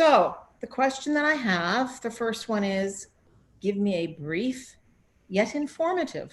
So the question that I have, the first one is, give me a brief yet informative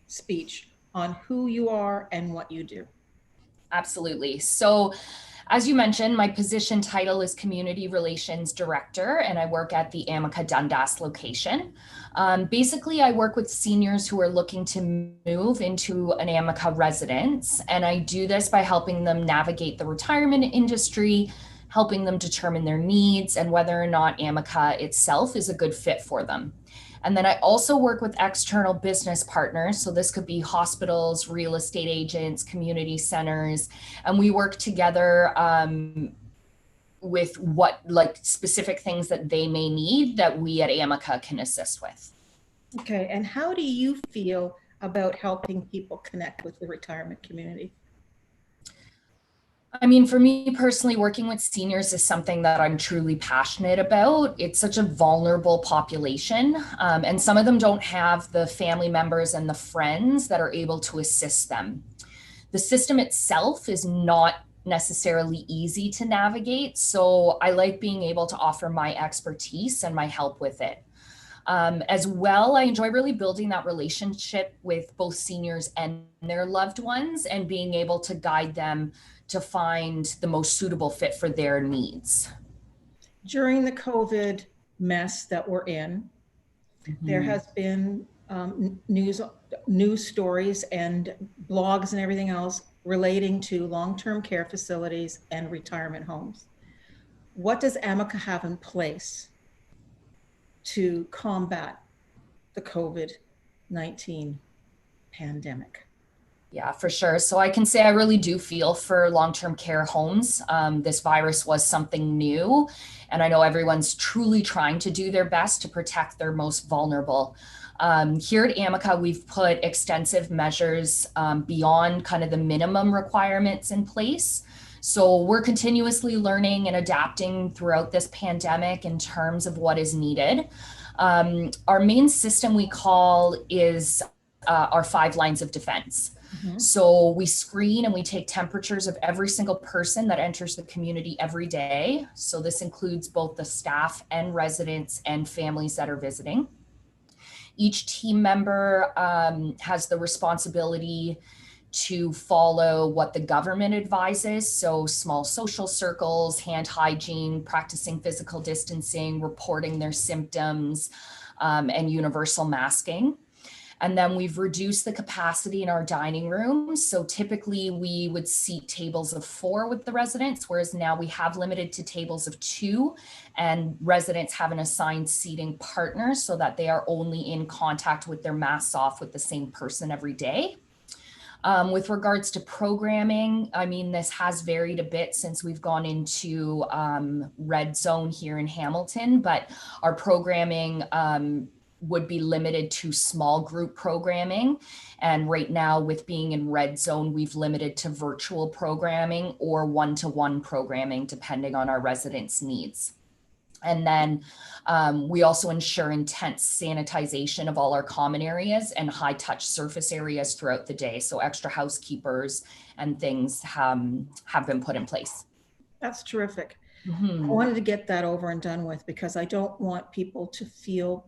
speech on who you are and what you do. Absolutely. So, as you mentioned, my position title is Community Relations Director, and I work at the Amica Dundas location. Basically, I work with seniors who are looking to move into an Amica residence, and I do this by helping them navigate the retirement industry, helping them determine their needs and whether or not Amica itself is a good fit for them. And then I also work with external business partners. So this could be hospitals, real estate agents, community centers, and we work together with what like specific things that they may need that we at Amica can assist with. Okay, and how do you feel about helping people connect with the retirement community? I mean, for me personally, working with seniors is something that I'm truly passionate about. It's such a vulnerable population, and some of them don't have the family members and the friends that are able to assist them. The system itself is not necessarily easy to navigate, so I like being able to offer my expertise and my help with it. As well, I enjoy really building that relationship with both seniors and their loved ones and being able to guide them to find the most suitable fit for their needs. During the COVID mess that we're in, there has been news stories and blogs and everything else relating to long-term care facilities and retirement homes. What does Amica have in place to combat the COVID-19 pandemic? Yeah, for sure. So I can say I really do feel for long-term care homes. This virus was something new, and I know everyone's truly trying to do their best to protect their most vulnerable. Here at Amica, we've put extensive measures beyond kind of the minimum requirements in place. So we're continuously learning and adapting throughout this pandemic in terms of what is needed. Our main system we call is our 5 lines of defense. So we screen and we take temperatures of every single person that enters the community every day. So this includes both the staff and residents and families that are visiting. Each team member has the responsibility to follow what the government advises. So small social circles, hand hygiene, practicing physical distancing, reporting their symptoms, and universal masking. And then we've reduced the capacity in our dining rooms. So typically we would seat tables of 4 with the residents, whereas now we have limited to tables of 2, and residents have an assigned seating partner so that they are only in contact with their masks off with the same person every day. With regards to programming, I mean, this has varied a bit since we've gone into red zone here in Hamilton, but our programming would be limited to small group programming. And right now, with being in red zone, we've limited to virtual programming or one-to-one programming, depending on our residents' needs. And then we also ensure intense sanitization of all our common areas and high touch surface areas throughout the day. So extra housekeepers and things have been put in place. That's terrific. I wanted to get that over and done with because I don't want people to feel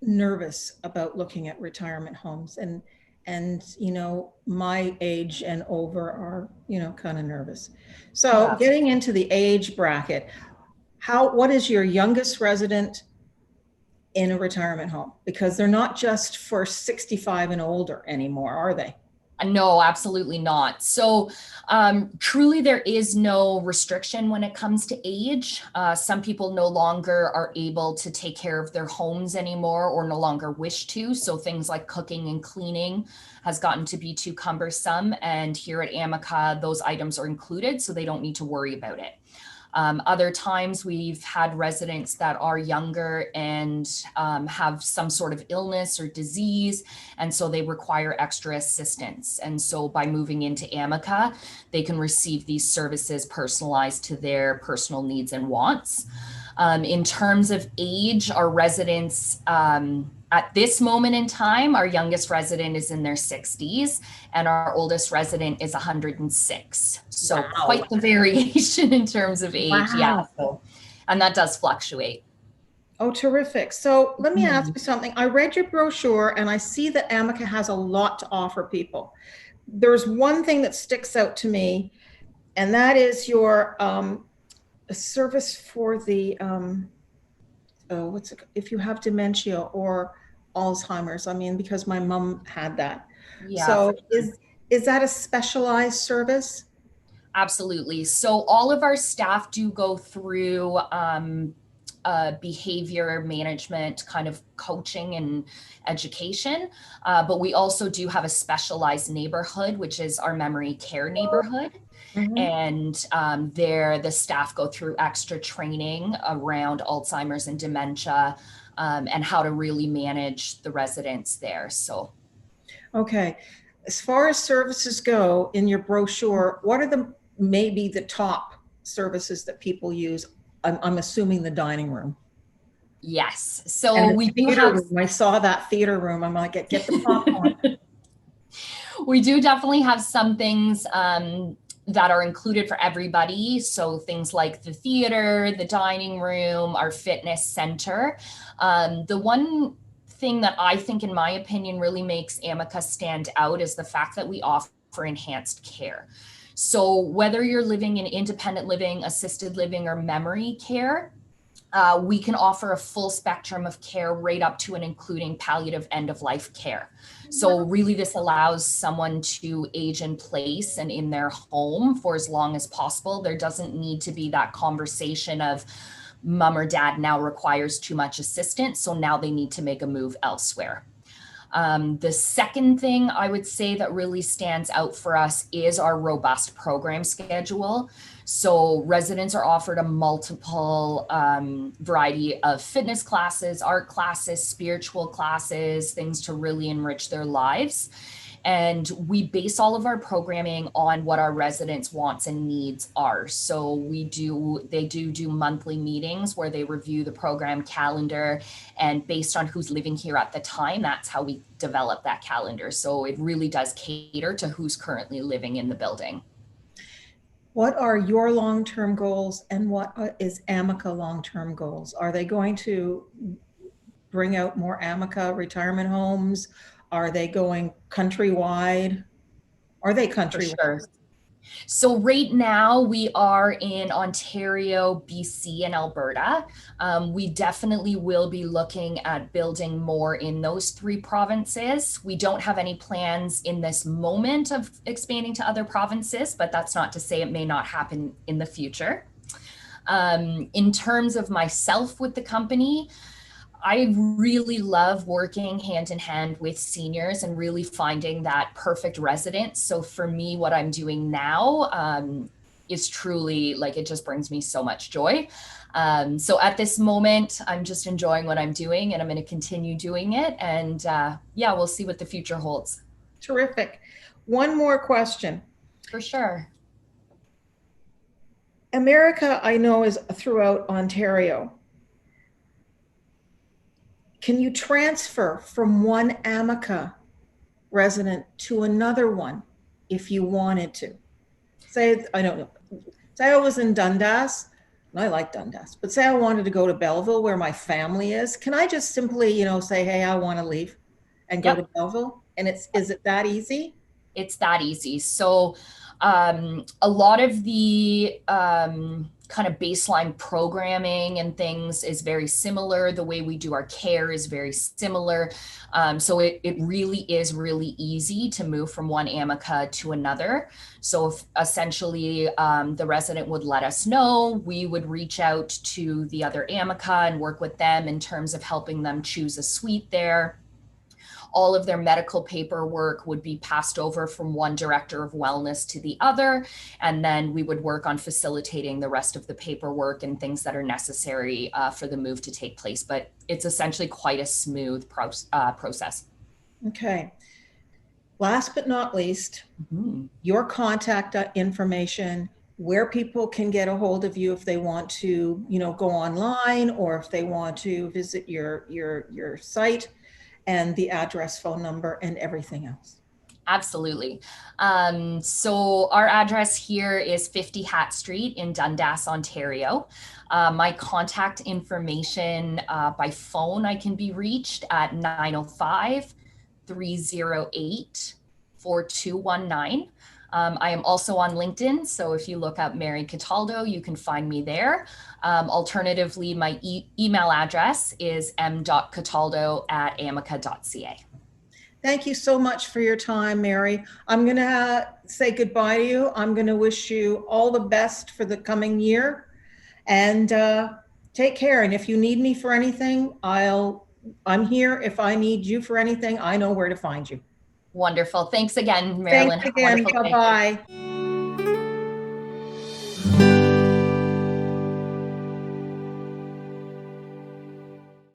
nervous about looking at retirement homes, and you know, my age and over are, you know, kind of nervous. So getting into the age bracket, what is your youngest resident in a retirement home? Because they're not just for 65 and older anymore, are they? No, absolutely not. So truly there is no restriction when it comes to age. Some people no longer are able to take care of their homes anymore or no longer wish to. So things like cooking and cleaning has gotten to be too cumbersome. And here at Amica, those items are included, so they don't need to worry about it. Other times we've had residents that are younger and have some sort of illness or disease, and so they require extra assistance. And so by moving into Amica, they can receive these services personalized to their personal needs and wants. In terms of age, our residents At this moment in time, our youngest resident is in their 60s and our oldest resident is 106. So Wow. quite the variation in terms of age. Yeah. Wow. So, and that does fluctuate. Oh, terrific. So let me ask Mhm. you something. I read your brochure and I see that Amica has a lot to offer people. There's one thing that sticks out to me, and that is your service for the, if you have dementia or Alzheimer's. I mean, because my mom had that. Yeah, for So sure. is that a specialized service? Absolutely. So all of our staff do go through behavior management kind of coaching and education. But we also do have a specialized neighborhood, which is our memory care neighborhood. Mhm. And there, the staff go through extra training around Alzheimer's and dementia and how to really manage the residents there. So Okay. As far as services go in your brochure, what are maybe the top services that people use? I'm assuming the dining room yes, and so the we do theater have room. I saw that theater room. I'm like, get the popcorn. we do definitely have some things that are included for everybody. So things like the theater, the dining room, our fitness center. The one thing that I think, in my opinion, really makes Amica stand out is the fact that we offer enhanced care. So whether you're living in independent living, assisted living, or memory care, we can offer a full spectrum of care right up to and including palliative end of life care. So really this allows someone to age in place and in their home for as long as possible. There doesn't need to be that conversation of mom or dad now requires too much assistance, so now they need to make a move elsewhere. The second thing I would say that really stands out for us is our robust program schedule. So residents are offered a multiple variety of fitness classes, art classes, spiritual classes, things to really enrich their lives. And we base all of our programming on what our residents' wants and needs are. So they do monthly meetings where they review the program calendar, and based on who's living here at the time, that's how we develop that calendar. So it really does cater to who's currently living in the building. What are your long-term goals and what is Amica long-term goals? Are they going to bring out more Amica retirement homes? Are they going countrywide? Are they For countrywide? sure. So right now we are in Ontario, BC, and Alberta. We definitely will be looking at building more in those three provinces. We don't have any plans in this moment of expanding to other provinces, but that's not to say it may not happen in the future. In terms of myself with the company, I really love working hand in hand with seniors and really finding that perfect resident. So for me, what I'm doing now is truly like, it just brings me so much joy. So at this moment, I'm just enjoying what I'm doing and I'm going to continue doing it. And yeah, we'll see what the future holds. Terrific. One more question. For sure. America, I know, is throughout Ontario. Can you transfer from one Amica resident to another one if you wanted to? Say, I don't know, say I was in Dundas, and I like Dundas, but say I wanted to go to Belleville where my family is. Can I just simply, say, hey, I want to leave and go to Yep. Belleville? And is it that easy? It's that easy. So a lot of the kind of baseline programming and things is very similar. The way we do our care is very similar. So it really is really easy to move from one Amica to another. So if essentially the resident would let us know, we would reach out to the other Amica and work with them in terms of helping them choose a suite there. All of their medical paperwork would be passed over from one director of wellness to the other. And then we would work on facilitating the rest of the paperwork and things that are necessary for the move to take place. But it's essentially quite a smooth process. Okay. Last but not least, Mhm. your contact information, where people can get a hold of you if they want to, go online or if they want to visit your site. and the address, phone number, and everything else. Absolutely. So our address here is 50 Hat Street in Dundas, Ontario. My contact information by phone, I can be reached at 905-308-4219. I am also on LinkedIn, so if you look up Mary Cataldo, you can find me there. Alternatively, my email address is m.cataldo@amica.ca. Thank you so much for your time, Mary. I'm going to say goodbye to you. I'm going to wish you all the best for the coming year, and take care. And if you need me for anything, I'm here. If I need you for anything, I know where to find you. Wonderful. Thanks again, Thanks Marilyn. Have a again. wonderful day. Bye-bye.